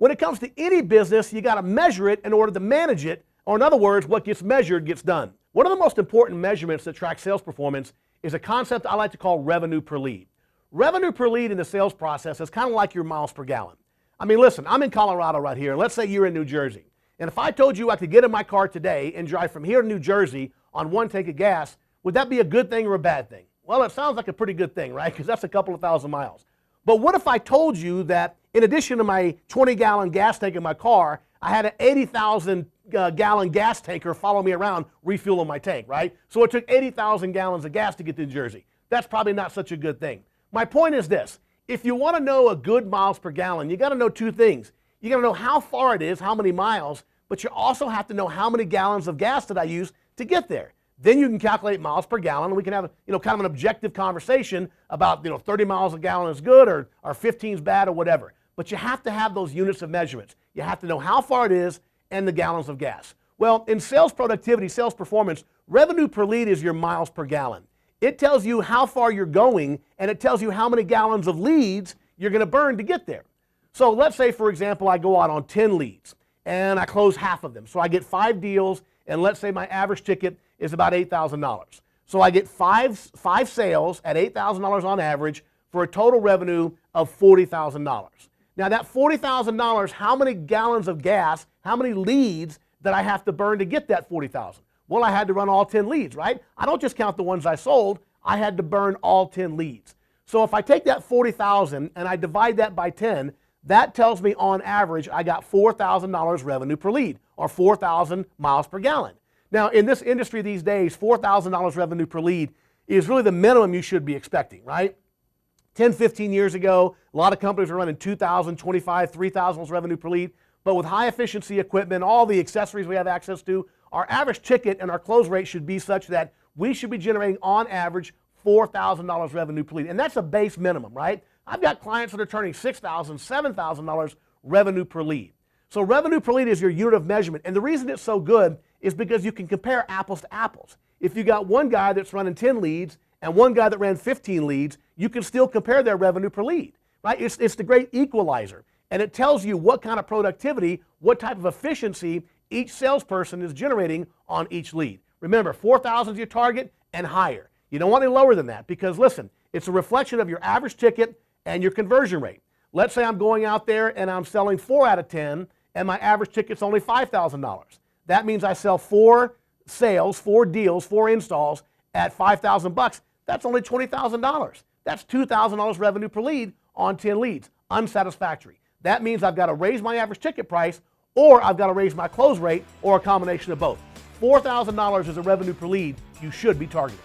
When it comes to any business, you got to measure it in order to manage it, or in other words, what gets measured gets done. One of the most important measurements that track sales performance is a concept I like to call revenue per lead. Revenue per lead in the sales process is kind of like your miles per gallon. I mean, listen, I'm in Colorado right here, and let's say you're in New Jersey. And if I told you I could get in my car today and drive from here to New Jersey on one tank of gas, would that be a good thing or a bad thing? Well, it sounds like a pretty good thing, right? Because that's a couple of thousand miles. But what if I told you that in addition to my 20-gallon gas tank in my car, I had an 80,000 gallon gas tanker follow me around refueling my tank, right? So it took 80,000 gallons of gas to get to New Jersey. That's probably not such a good thing. My point is this: if you want to know a good miles per gallon, you got to know two things. You got to know how far it is, how many miles, but you also have to know how many gallons of gas did I use to get there. Then you can calculate miles per gallon, and we can have kind of an objective conversation about 30 miles a gallon is good or 15 is bad or whatever. But you have to have those units of measurements. You have to know how far it is and the gallons of gas. Well, in sales productivity, sales performance, revenue per lead is your miles per gallon. It tells you how far you're going, and it tells you how many gallons of leads you're going to burn to get there. So let's say, for example, I go out on 10 leads and I close half of them. So I get 5 deals, and let's say my average ticket is about $8,000. So I get five sales at $8,000 on average for a total revenue of $40,000. Now that $40,000, how many gallons of gas, how many leads that I have to burn to get that $40,000? Well, I had to run all 10 leads, right? I don't just count the ones I sold. I had to burn all 10 leads. So if I take that $40,000 and I divide that by 10, that tells me on average I got $4,000 revenue per lead, or 4,000 miles per gallon. Now in this industry these days, $4,000 revenue per lead is really the minimum you should be expecting, right? 10, 15 years ago, a lot of companies were running $2,000, $25,000, $3,000 revenue per lead. But with high efficiency equipment, all the accessories we have access to, our average ticket and our close rate should be such that we should be generating on average $4,000 revenue per lead. And that's a base minimum, right? I've got clients that are turning $6,000, $7,000 revenue per lead. So revenue per lead is your unit of measurement. And the reason it's so good is because you can compare apples to apples. If you got one guy that's running 10 leads and one guy that ran 15 leads, you can still compare their revenue per lead, right? It's the great equalizer. And it tells you what kind of productivity, what type of efficiency each salesperson is generating on each lead. Remember, 4,000 is your target and higher. You don't want any lower than that because, listen, it's a reflection of your average ticket and your conversion rate. Let's say I'm going out there and I'm selling 4 out of 10 and my average ticket's only $5,000. That means I sell 4 sales, 4 deals, 4 installs at $5,000. That's only $20,000. That's $2,000 revenue per lead on 10 leads. Unsatisfactory. That means I've got to raise my average ticket price, or I've got to raise my close rate, or a combination of both. $4,000 is a revenue per lead you should be targeting.